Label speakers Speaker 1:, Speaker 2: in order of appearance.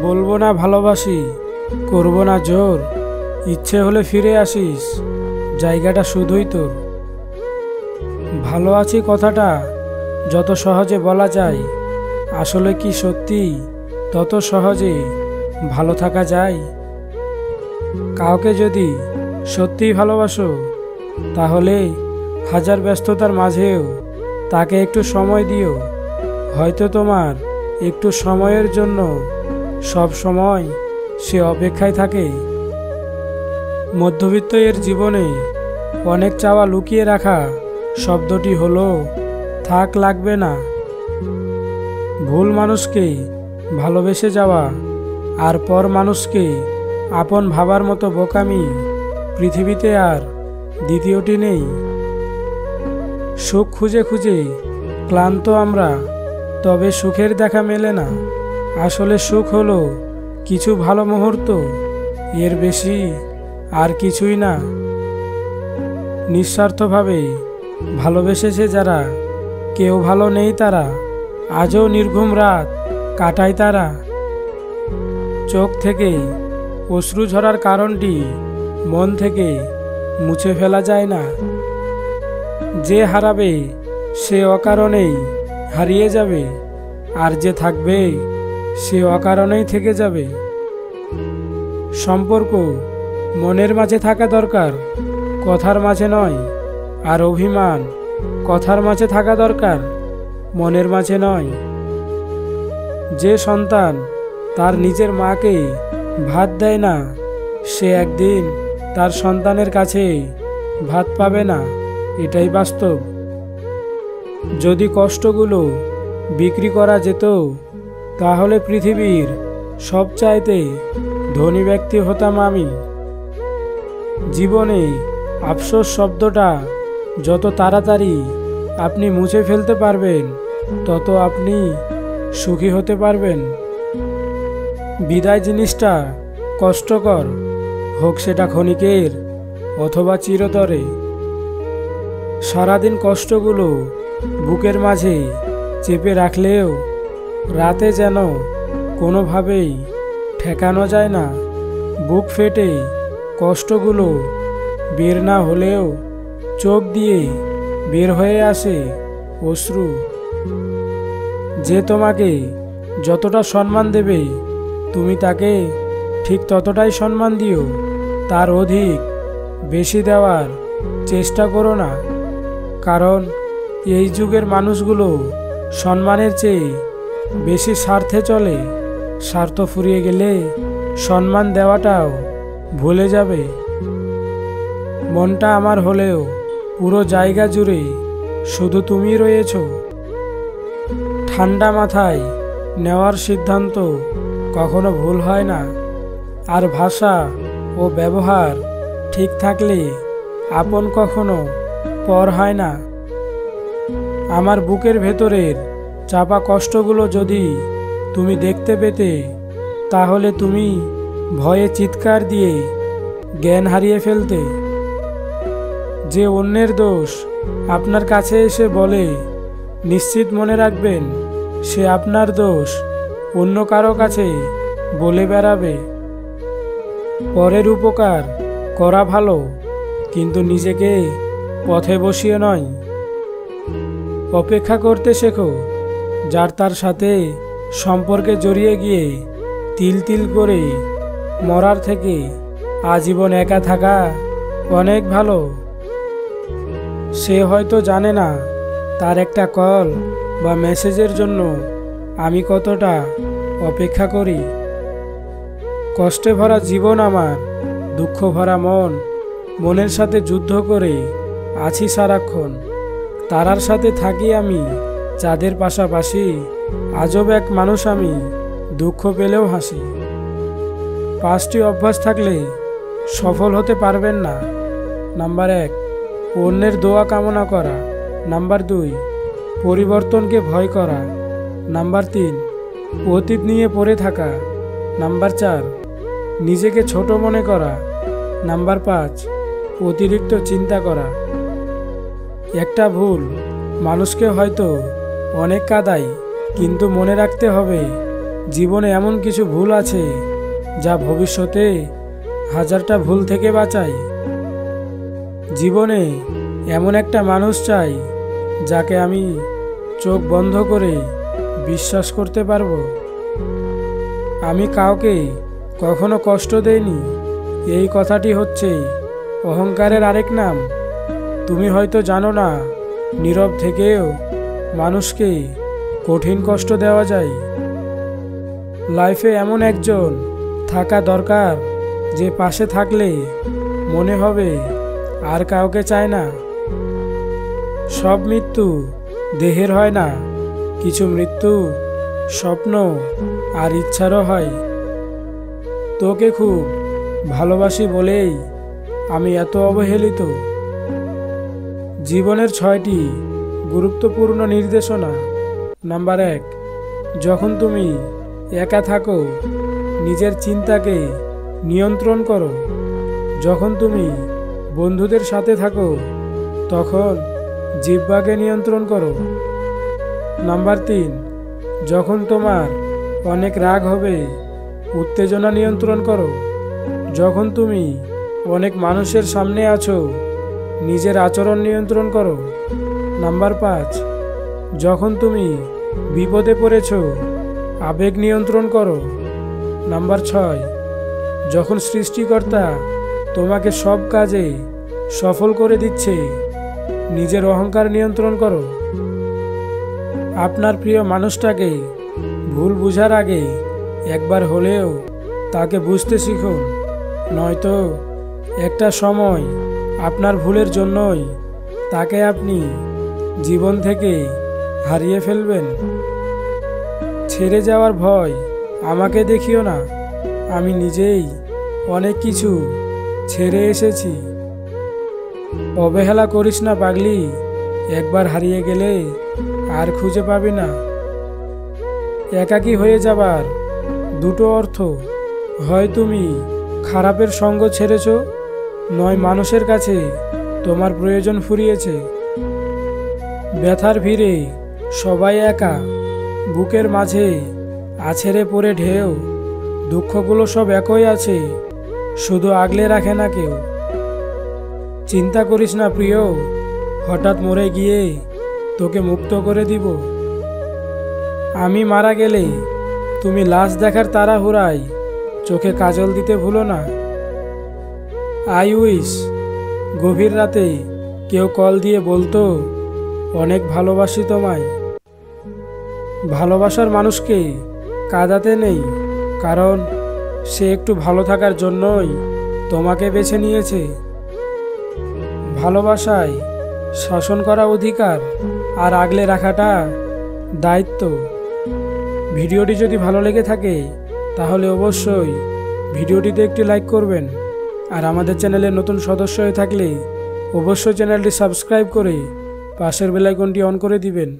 Speaker 1: বলবো না ভালোবাসি, করবো না জোর, ইচ্ছে হলে ফিরে আসিস, জায়গাটা শুধুই তোর। ভালো আছি কথাটা যত সহজে বলা যায়, আসলে কি সত্যি তত সহজে ভালো থাকা যায়? কাউকে যদি সত্যিই ভালোবাসো, তাহলে হাজার ব্যস্ততার মাঝেও তাকে একটু সময় দিও। হয়তো তোমার একটু সময়ের জন্য সব সময় সে অপেক্ষায় থাকে। মধ্যবিত্ত এর জীবনে অনেক চাওয়া লুকিয়ে রাখা শব্দটি হলো থাক, লাগবে না। ভুল মানুষকে ভালোবেসে যাওয়া আর পর মানুষকে আপন ভাবার মতো বোকামি পৃথিবীতে আর দ্বিতীয়টি নেই। সুখ খুঁজে খুঁজে ক্লান্ত আমরা, তবে সুখের দেখা মেলে না। আসলে সুখ হলো কিছু ভালো মুহূর্ত, এর বেশি আর কিছুই না। নিঃস্বার্থভাবে ভালোবেসেছে যারা, কেউ ভালো নেই তারা, আজও নির্ঘুম রাত কাটায় তারা। চোখ থেকে অশ্রু ঝরার কারণটি মন থেকে মুছে ফেলা যায় না। যে হারাবে সে অকারণেই হারিয়ে যাবে, আর যে থাকবে সে অকারণেই থেকে যাবে। সম্পর্ক মনের মাঝে থাকা দরকার, কথার মাঝে নয়। আর অভিমান কথার মাঝে থাকা দরকার, মনের মাঝে নয়। যে সন্তান তার নিজের মাকে ভাত দেয় না, সে একদিন তার সন্তানের কাছে ভাত পাবে না, এটাই বাস্তব। যদি কষ্টগুলো বিক্রি করা যেত, তাহলে পৃথিবীর সবচাইতে ধনী ব্যক্তি হতাম আমি। জীবনে আফসোস শব্দটা যত তাড়াতাড়ি আপনি মুছে ফেলতে পারবেন, তত আপনি সুখী হতে পারবেন। বিদায় জিনিসটা কষ্টকর, হোক সেটা ক্ষণিকের অথবা চিরতরে। সারাদিন কষ্টগুলো বুকের মাঝে চেপে রাখলেও রাতে যেন কোনোভাবেই ঠেকানো যায় না। বুক ফেটে কষ্টগুলো বের না হলেও চোখ দিয়ে বের হয়ে আসে অশ্রু। যে তোমাকে যতটা সম্মান দেবে, তুমি তাকে ঠিক ততটাই সম্মান দিও। তার অধিক বেশি দেওয়ার চেষ্টা করো না, কারণ এই যুগের মানুষগুলো সম্মানের চেয়ে বেশি স্বার্থে চলে। স্বার্থ ফুরিয়ে গেলে সম্মান দেওয়াটাও ভুলে যাবে। মনটা আমার হলেও পুরো জায়গা জুড়ে শুধু তুমি রয়েছ। ঠান্ডা মাথায় নেওয়ার সিদ্ধান্ত কখনো ভুল হয় না। আর ভাষা ও ব্যবহার ঠিক থাকলে আপন কখনো পর হয় না। আমার বুকের ভেতরের চাপা কষ্টগুলো যদি তুমি দেখতে পেতে, তাহলে তুমি ভয়ে চিৎকার দিয়ে জ্ঞান হারিয়ে ফেলতে। যে অন্যের দোষ আপনার কাছে এসে বলে, নিশ্চিত মনে রাখবেন সে আপনার দোষ অন্য কারো কাছে বলে বেড়াবে। পরের উপকার করা ভালো, কিন্তু নিজেকে পথে বসিয়ে নয়। অপেক্ষা করতে শেখো, যার তার সাথে সম্পর্কে জড়িয়ে গিয়ে তিল তিল করে মরার থেকে আজীবন একা থাকা অনেক ভালো। সে হয়তো জানে না তার একটা কল বা মেসেজের জন্য আমি কতটা অপেক্ষা করি। কষ্টে ভরা জীবন আমার, দুঃখ ভরা মন, মনের সাথে যুদ্ধ করে আছি সারাক্ষণ। তারার সাথে থাকি আমি চাঁদের পাশাপাশি, আজব এক মানুষ আমি, দুঃখ পেলেও হাসি। 5টি অভ্যাস থাকলে সফল হতে পারবেন না। নাম্বার 1, অন্যের দোয়া কামনা করা। নাম্বার 2, পরিবর্তনকে ভয় করা। নাম্বার 3, অতীত নিয়ে পড়ে থাকা। নাম্বার 4, নিজেকে ছোট মনে করা। নাম্বার 5, অতিরিক্ত চিন্তা করা। একটা ভুল মানুষকে হয়তো অনেক কাঁদায়, কিন্তু মনে রাখতে হবে জীবনে এমন কিছু ভুল আছে যা ভবিষ্যতে হাজারটা ভুল থেকে বাঁচায়। জীবনে এমন একটা মানুষ চাই যাকে আমি চোখ বন্ধ করে বিশ্বাস করতে পারবো। আমি কাউকে কখনো কষ্ট দেইনি, এই কথাটি হচ্ছে অহংকারের আরেক নাম। তুমি হয়তো জানো না, নীরব থেকেও মানুষকে কঠিন কষ্ট দেওয়া যায়। লাইফে এমন একজন থাকা দরকার যে পাশে থাকলে মনে হবে আর কাউকে চায় না। সব মৃত্যু দেহের হয় না, কিছু মৃত্যু স্বপ্ন আর ইচ্ছারও হয়। তোকে খুব ভালোবাসি বলেই আমি এত অবহেলিত। জীবনের 6টি গুরুত্বপূর্ণ নির্দেশনা। নাম্বার 1, যখন তুমি একা থাকো নিজের চিন্তাকে নিয়ন্ত্রণ করো। যখন তুমি বন্ধুদের সাথে থাকো তখন জিহ্বাকে নিয়ন্ত্রণ করো। নাম্বার 3, যখন তোমার অনেক রাগ হবে উত্তেজনা নিয়ন্ত্রণ করো। যখন তুমি অনেক মানুষের সামনে আছো নিজের আচরণ নিয়ন্ত্রণ করো। নাম্বার 5, যখন তুমি বিপদে পড়েছো আবেগ নিয়ন্ত্রণ করো। নাম্বার 6, যখন সৃষ্টিকর্তা তোমাকে সব কাজে সফল করে দিচ্ছে নিজের অহংকার নিয়ন্ত্রণ করো। আপনার প্রিয় মানুষটাকে ভুল বুঝার আগে একবার হলেও তাকে বুঝতে শিখুন, নয়তো একটা সময় আপনার ভুলের জন্যই তাকে আপনি জীবন থেকে হারিয়ে ফেলবেন। ছেড়ে যাওয়ার ভয় আমাকে দেখিও না, আমি নিজেই অনেক কিছু ছেড়ে এসেছি। অবহেলা করিস না পাগলি, একবার হারিয়ে গেলে আর খুঁজে পাবি না। একাকী হয়ে যাবার দুটো অর্থ, হয় তুমি খারাপের সঙ্গ ছেড়েছ, নয় মানুষের কাছে তোমার প্রয়োজন ফুরিয়েছে। ব্যথার ভিড়ে সবাই একা, বুকের মাঝে আছড়ে পড়ে ঢেউ। দুঃখগুলো সব একই আছে, শুধু আগলে রাখে না কেউ। চিন্তা করিস না প্রিয়, হঠাৎ মরে গিয়ে তোকে মুক্ত করে দিব। আমি মারা গেলে তুমি লাশ দেখার তাড়াহুড়ায় চোখে কাজল দিতে ভুলো না। আই উইশ গভীর রাতে কেউ কল দিয়ে বলতো অনেক ভালোবাসি তোমায়। ভালোবাসার মানুষকে কাঁদাতে নেই, কারণ সে একটু ভালো থাকার জন্যই তোমাকে বেছে নিয়েছে। ভালোবাসায় শাসন করা অধিকার, আর আগলে রাখাটা দায়িত্ব। ভিডিওটি যদি ভালো লেগে থাকে তাহলে অবশ্যই ভিডিওটিতে একটি লাইক করবেন, আর আমাদের চ্যানেলে নতুন সদস্য হয়ে থাকলে অবশ্যই চ্যানেলটি সাবস্ক্রাইব করে পাশের বেল আইকনটি অন করে দিবেন।